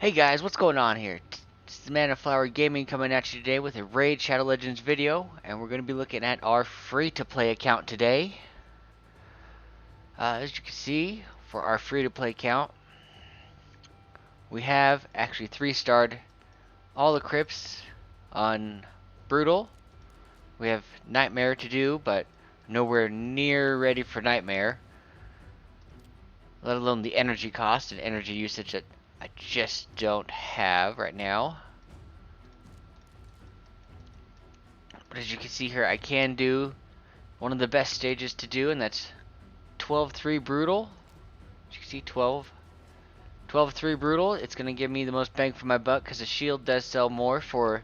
Hey guys, what's going on here? It's the Man of Flower Gaming coming at you today with a Raid Shadow Legends video, and we're going to be looking at our free-to-play account today. As you can see, for our free-to-play account, we have actually 3-starred all the crypts on Brutal. We have Nightmare to do, but nowhere near ready for Nightmare, let alone the energy cost and energy usage that I just don't have right now. But as you can see here, I can do one of the best stages to do, and that's 12-3 Brutal. As you can see, 12-3 Brutal. It's going to give me the most bang for my buck because the shield does sell more for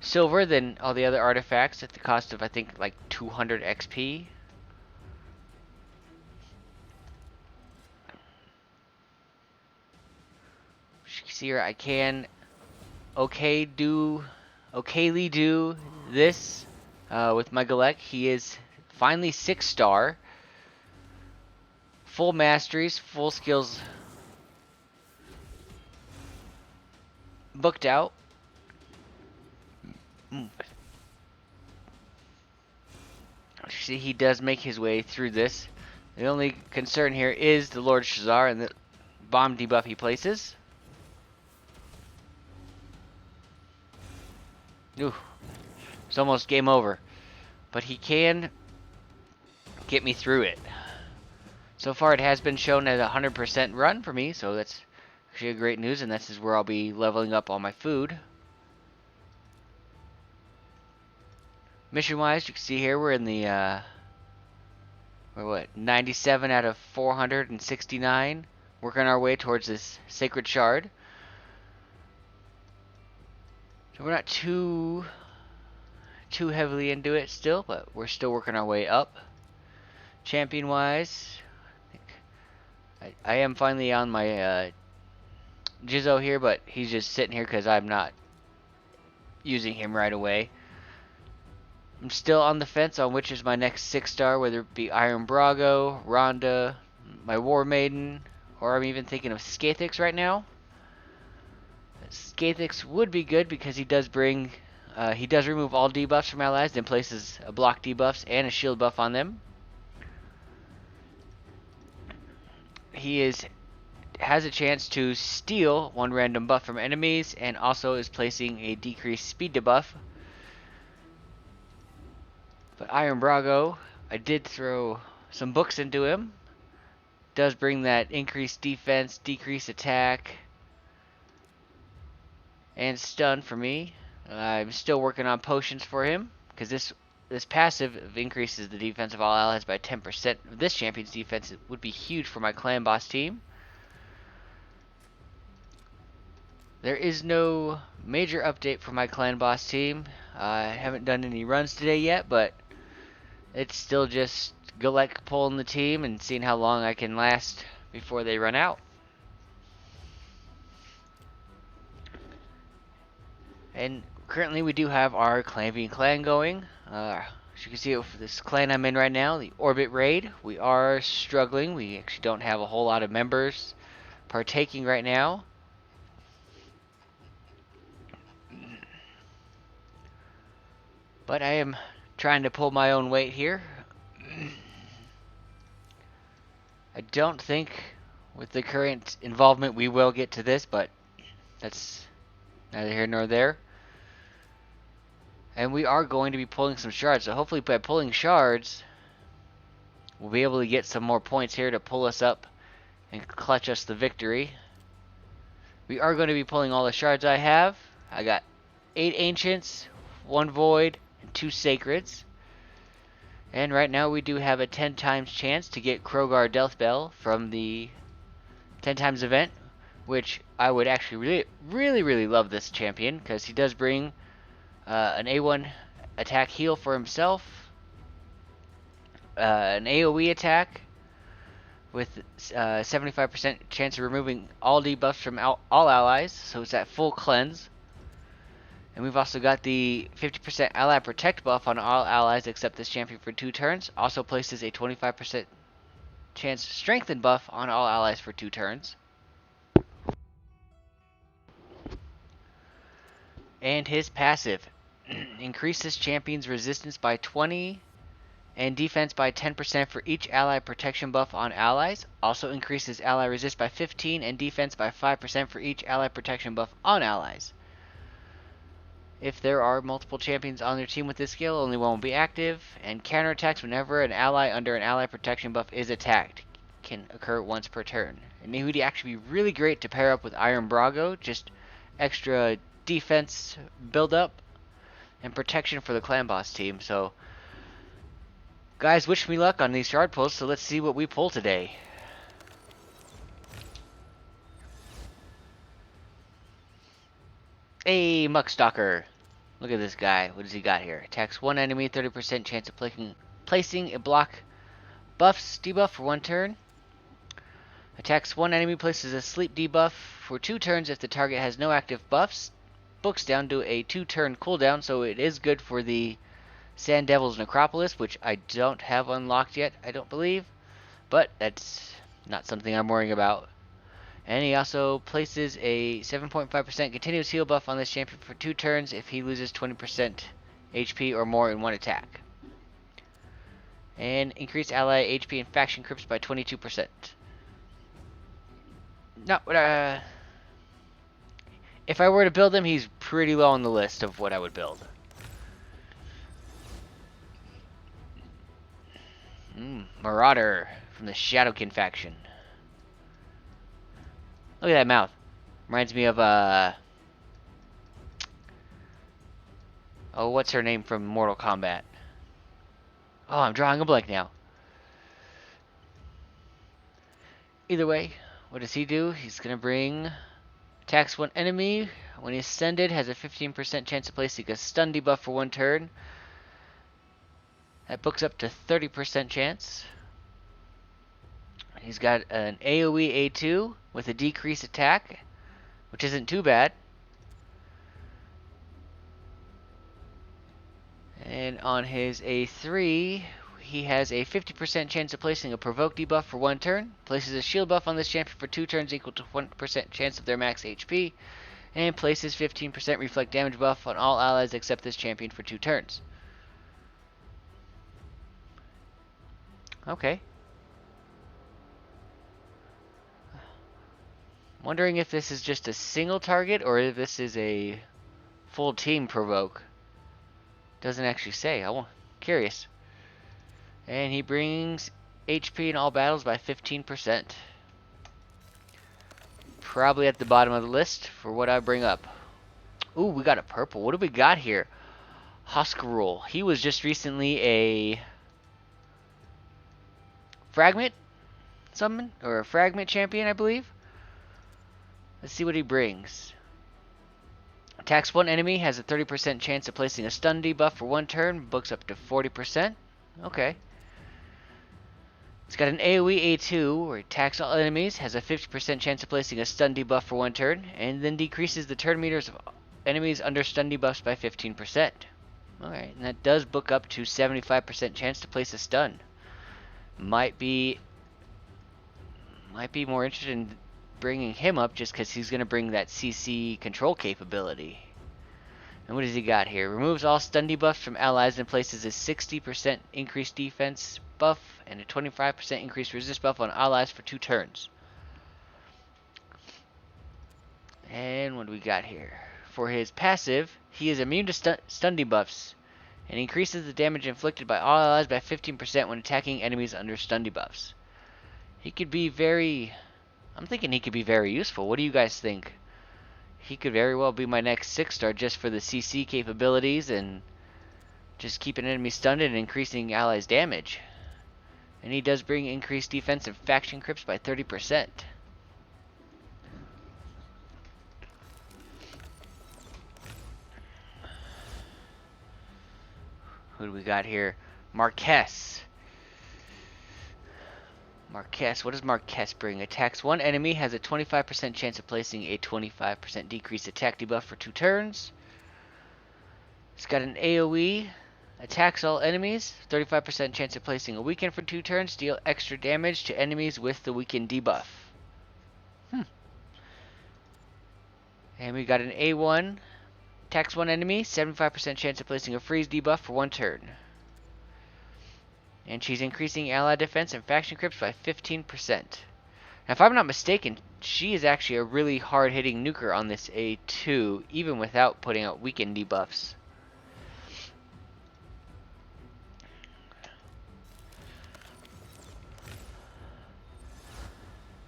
silver than all the other artifacts at the cost of, I think, like 200 XP. As you can see here, I can okayly do this with my Galek. He is finally 6-star. Full masteries, full skills booked out. See, he does make his way through this. The only concern here is the Lord Shazar and the bomb debuff he places. Ooh, it's almost game over. But he can get me through it. So far it has been shown at a 100% run for me, so that's actually great news, and this is where I'll be leveling up all my food. Mission-wise, you can see here we're in the, we're what, 97 out of 469. Working our way towards this Sacred Shard. So we're not too heavily into it still, but we're still working our way up. Champion-wise, I am finally on my Jizzo here, but he's just sitting here because I'm not using him right away. I'm still on the fence on which is my next 6-star, whether it be Iron Brago, Rhonda, my War Maiden, or I'm even thinking of Skathix right now. Skathix would be good because he does bring, he does remove all debuffs from allies, then places a block debuffs and a shield buff on them. He has a chance to steal one random buff from enemies, and also is placing a decreased speed debuff. But Iron Brago, I did throw some books into him. Does bring that increased defense, decreased attack, and stun for me. I'm still working on potions for him because this passive increases the defense of all allies by 10%. This champion's defense would be huge for my clan boss team. There is no major update for my clan boss team. I haven't done any runs today yet, but it's still just Galek pulling the team and seeing how long I can last before they run out. And currently we do have our Clan v Clan going. As you can see for this clan I'm in right now, the Orbit Raid, we are struggling. We actually don't have a whole lot of members partaking right now. But I am trying to pull my own weight here. I don't think with the current involvement we will get to this, but that's neither here nor there. And we are going to be pulling some shards, so hopefully by pulling shards we'll be able to get some more points here to pull us up and clutch us the victory. We are going to be pulling all the shards I have. I got 8 Ancients, 1 Void, and 2 Sacreds. And right now we do have a 10 times chance to get Krogar Deathbell from the 10 times event, which I would actually really love this champion because he does bring an A1 attack heal for himself, an AoE attack with 75% chance of removing all debuffs from all allies, so it's that full cleanse. And we've also got the 50% ally protect buff on all allies except this champion for 2 turns. Also places a 25% chance strengthen buff on all allies for 2 turns. And his passive increases champion's resistance by 20 and defense by 10% for each ally protection buff on allies. Also increases ally resist by 15 and defense by 5% for each ally protection buff on allies. If there are multiple champions on their team with this skill, only one will be active, and counterattacks whenever an ally under an ally protection buff is attacked. Can occur once per turn. And he would actually be really great to pair up with Iron Brago, just extra defense build up and protection for the clan boss team. So guys, wish me luck on these shard pulls, so let's see what we pull today. Hey, Muckstalker. Look at this guy. What does he got here? Attacks one enemy, 30% chance of placing a block buffs debuff for 1 turn. Attacks one enemy, places a sleep debuff for 2 turns if the target has no active buffs. Books down to a 2-turn cooldown, so it is good for the Sand Devil's Necropolis, which I don't have unlocked yet, I don't believe. But that's not something I'm worrying about. And he also places a 7.5% continuous heal buff on this champion for 2 turns if he loses 20% HP or more in one attack. And increase ally HP and faction crypts by 22%. No, if I were to build him, he's pretty low on the list of what I would build. Marauder from the Shadowkin faction. Look at that mouth. Reminds me of oh, what's her name from Mortal Kombat? Oh, I'm drawing a blank now. Either way, what does he do? He's gonna bring attacks one enemy. When he's ascended, has a 15% chance of placing a stun debuff for 1 turn. That books up to 30% chance. He's got an AoE A2 with a decreased attack, which isn't too bad. And on his A3, he has a 50% chance of placing a provoke debuff for 1 turn. Places a shield buff on this champion for 2 turns equal to 1% chance of their max HP. And places 15% reflect damage buff on all allies except this champion for 2 turns. Okay. Wondering if this is just a single target or if this is a full team provoke. Doesn't actually say. I'm curious. And he brings HP in all battles by 15%. Probably at the bottom of the list for what I bring up. Ooh, we got a purple. What do we got here? Hoskarul. He was just recently a fragment summon or a fragment champion, I believe. Let's see what he brings. Attacks one enemy, has a 30% chance of placing a stun debuff for 1 turn, books up to 40%. Okay. It's got an AoE A2, where it attacks all enemies, has a 50% chance of placing a stun debuff for 1 turn, and then decreases the turn meters of enemies under stun debuffs by 15%. Alright, and that does book up to 75% chance to place a stun. Might be more interested in bringing him up just because he's going to bring that CC control capability. And what does he got here? Removes all stun debuffs from allies and places a 60% increased defense buff and a 25% increased resist buff on allies for 2 turns. And what do we got here? For his passive, he is immune to stun debuffs and increases the damage inflicted by all allies by 15% when attacking enemies under stun debuffs. He could be very... I'm thinking he could be very useful. What do you guys think? He could very well be my next 6-star just for the CC capabilities and just keeping enemies stunned and increasing allies' damage. And he does bring increased defensive faction crypts by 30%. Who do we got here? Marquez. Marquez, what does Marquez bring? Attacks one enemy, has a 25% chance of placing a 25% decreased attack debuff for 2 turns. It's got an AoE, attacks all enemies, 35% chance of placing a weaken for 2 turns, deal extra damage to enemies with the weaken debuff. And we got an A1, Attacks one enemy, 75% chance of placing a freeze debuff for 1 turn. And she's increasing ally defense and faction crypts by 15%. Now, if I'm not mistaken, she is actually a really hard-hitting nuker on this A2, even without putting out weakened debuffs.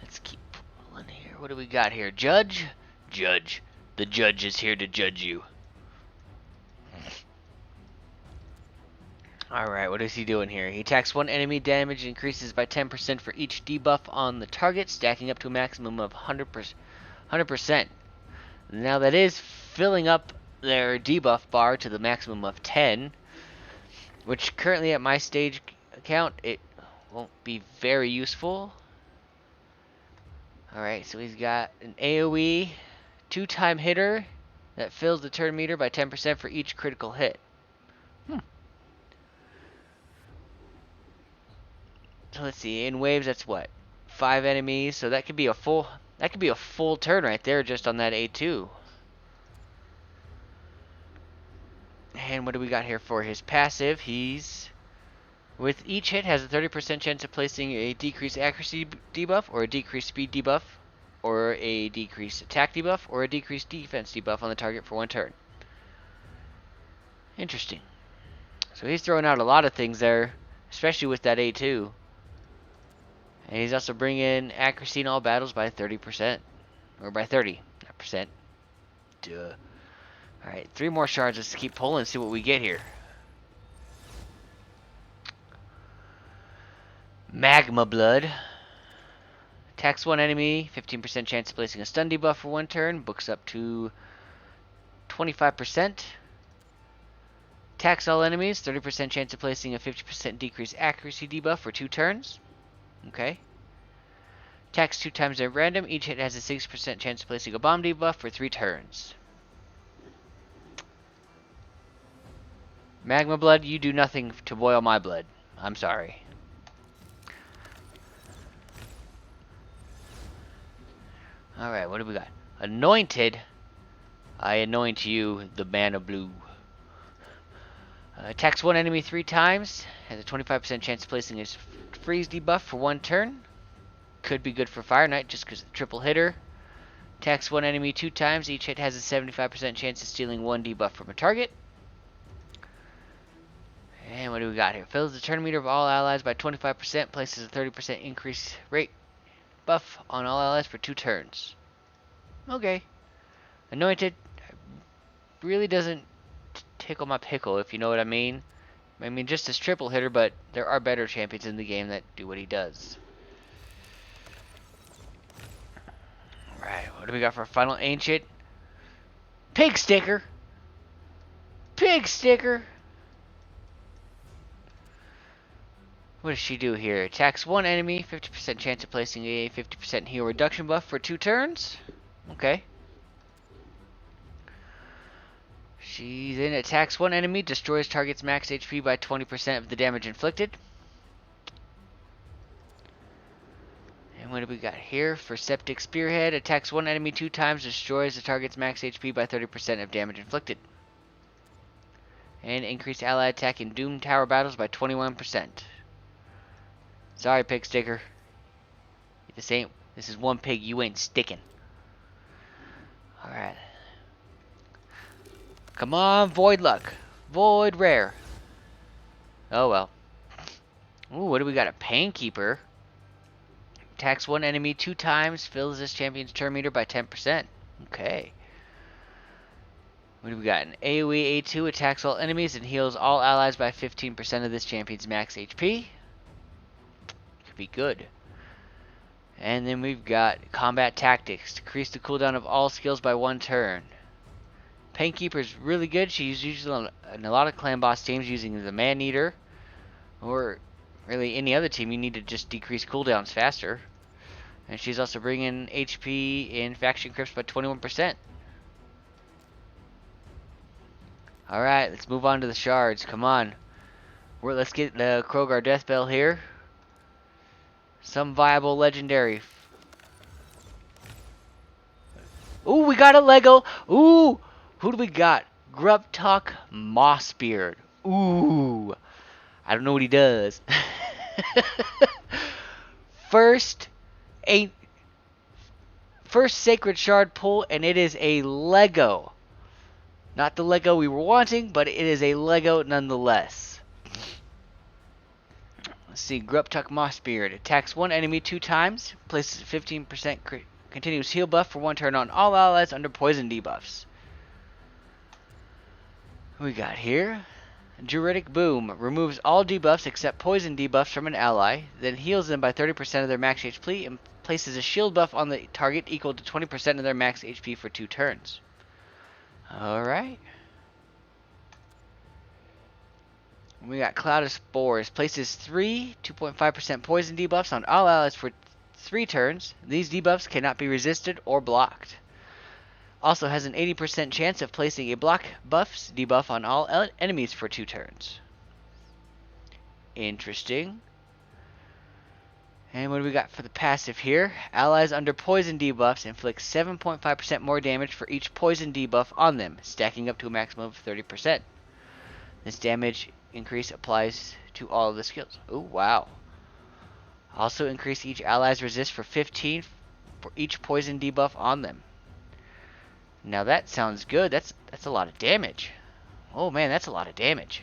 Let's keep pulling here. What do we got here? Judge? Judge. The judge is here to judge you. Alright, what is he doing here? He attacks one enemy, damage increases by 10% for each debuff on the target, stacking up to a maximum of 100%. Now that is filling up their debuff bar to the maximum of 10, which currently at my stage count, it won't be very useful. Alright, so he's got an AoE 2-time hitter that fills the turn meter by 10% for each critical hit. So let's see, in waves that's what? 5 enemies, so that could be a full turn right there just on that A2. And what do we got here for his passive? He's with each hit has a 30% chance of placing a decreased accuracy debuff, or a decreased speed debuff, or a decreased attack debuff, or a decreased defense debuff on the target for 1 turn. Interesting. So he's throwing out a lot of things there, especially with that A2. And he's also bringing accuracy in all battles by 30%. Or by 30, not percent. Duh. Alright, 3 more shards. Let's keep pulling and see what we get here. Magma Blood. Attacks one enemy, 15% chance of placing a stun debuff for 1 turn. Books up to 25%. Attacks all enemies, 30% chance of placing a 50% decreased accuracy debuff for 2 turns. Okay. Attacks 2 times at random. Each hit has a 6% chance of placing a bomb debuff for 3 turns. Magma Blood, you do nothing to boil my blood. I'm sorry. Alright, what do we got? Anointed. I anoint you, the man of blue. Attacks one enemy 3 times. Has a 25% chance of placing his freeze debuff for 1 turn. Could be good for Fire Knight just because triple hitter. Attacks one enemy 2 times. Each hit has a 75% chance of stealing 1 debuff from a target. And what do we got here? Fills the turn meter of all allies by 25%. Places a 30% increase rate buff on all allies for 2 turns. Okay. Anointed really doesn't tickle my pickle, if you know what I mean. I mean, just as triple hitter, but there are better champions in the game that do what he does. Alright, what do we got for our final ancient? Pig Sticker! Pig Sticker! What does she do here? Attacks one enemy, 50% chance of placing a 50% heal reduction buff for 2 turns. Okay. She then attacks one enemy, destroys target's max HP by 20% of the damage inflicted. And what do we got here? For Septic Spearhead, attacks one enemy 2 times, destroys the target's max HP by 30% of damage inflicted. And increased ally attack in Doom Tower battles by 21%. Sorry, Pig Sticker. This is one pig you ain't sticking. Alright. Come on, Void Luck. Void Rare. Oh well. Ooh, what do we got? A Painkeeper. Attacks one enemy 2 times. Fills this champion's turn meter by 10%. Okay. What do we got? An AoE A2 attacks all enemies and heals all allies by 15% of this champion's max HP. Could be good. And then we've got Combat Tactics. Decrease the cooldown of all skills by 1 turn. Painkeeper's really good. She's usually in a lot of clan boss teams using the Man-Eater. Or really any other team, you need to just decrease cooldowns faster. And she's also bringing HP in faction crypts by 21%. Alright, let's move on to the shards. Come on. Let's get the Krogar Deathbell here. Some viable legendary. Ooh, we got a Lego. Ooh, Who do we got? Grubtuck Mossbeard. Ooh. I don't know what he does. First, a first Sacred Shard pull, and it is a Lego. Not the Lego we were wanting, but it is a Lego nonetheless. Let's see, Grubtuck Mossbeard attacks one enemy 2 times, places 15% continuous heal buff for 1 turn on all allies under poison debuffs. Who we got here? Druidic Boom removes all debuffs except poison debuffs from an ally, then heals them by 30% of their max HP and places a shield buff on the target equal to 20% of their max HP for 2 turns. Alright. We got Cloud of Spores. Places 3 2.5% poison debuffs on all allies for 3 turns. These debuffs cannot be resisted or blocked. Also has an 80% chance of placing a block buffs debuff on all enemies for 2 turns. Interesting. And what do we got for the passive here? Allies under poison debuffs inflict 7.5% more damage for each poison debuff on them, stacking up to a maximum of 30%. This damage increase applies to all of the skills. Oh, wow. Also increase each ally's resist for 15 for each poison debuff on them. Now that sounds good. That's a lot of damage. Oh man, that's a lot of damage.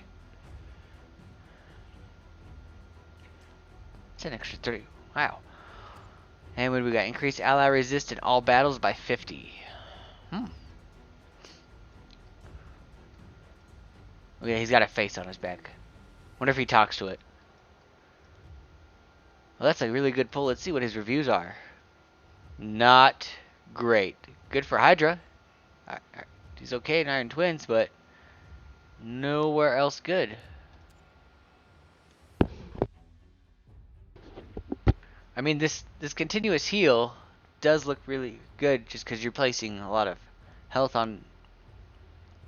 It's an extra 30. Wow. And what do we got? Increase ally resist in all battles by 50. Okay, he's got a face on his back. Wonder if he talks to it. Well, that's a really good pull. Let's see what his reviews are. Not great. Good for Hydra. He's okay in Iron Twins, but nowhere else good. I mean, this continuous heal does look really good just because you're placing a lot of health on...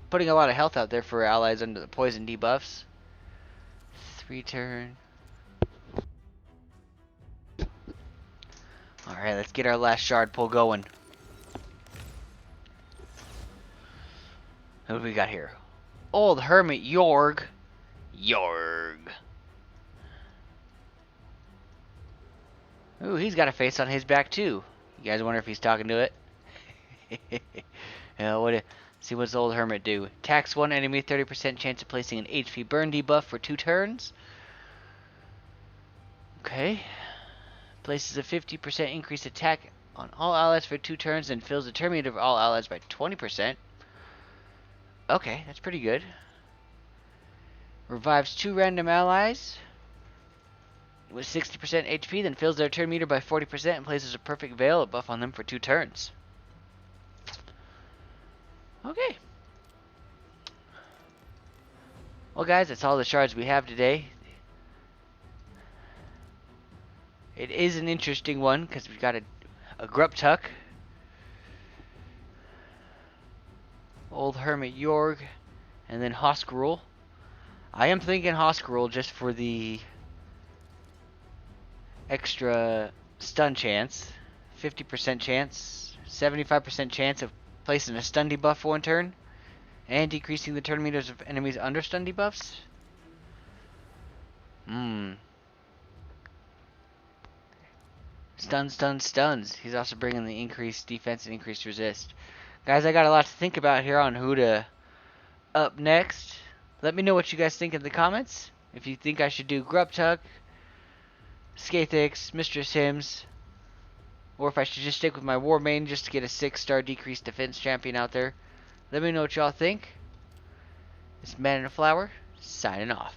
putting a lot of health out there for allies under the poison debuffs. 3 turn. Alright, let's get our last shard pull going. What do we got here? Old Hermit Yorg. Yorg. Ooh, he's got a face on his back too. You guys wonder if he's talking to it? See what's the Old Hermit do? Attacks one enemy, 30% chance of placing an HP burn debuff for 2 turns. Okay. Places a 50% increased attack on all allies for 2 turns and fills the turn meter of all allies by 20%. Okay, that's pretty good. Revives 2 random allies with 60% HP, then fills their turn meter by 40% and places a perfect veil buff on them for 2 turns. Okay. Well guys, that's all the shards we have today. It is an interesting one because we've got a Grubtuck, Old Hermit Yorg, and then Hoskrul. I am thinking Hoskrul just for the extra stun chance. 50% chance, 75% chance of placing a stun debuff for 1 turn, and decreasing the turn meters of enemies under stun debuffs. Stuns. He's also bringing the increased defense and increased resist. Guys, I got a lot to think about here on who to up next. Let me know what you guys think in the comments. If you think I should do Grubtuck, Skathix, Mistress Hims, or if I should just stick with my War Main just to get a 6-star decreased defense champion out there. Let me know what y'all think. This Man in a Flower, signing off.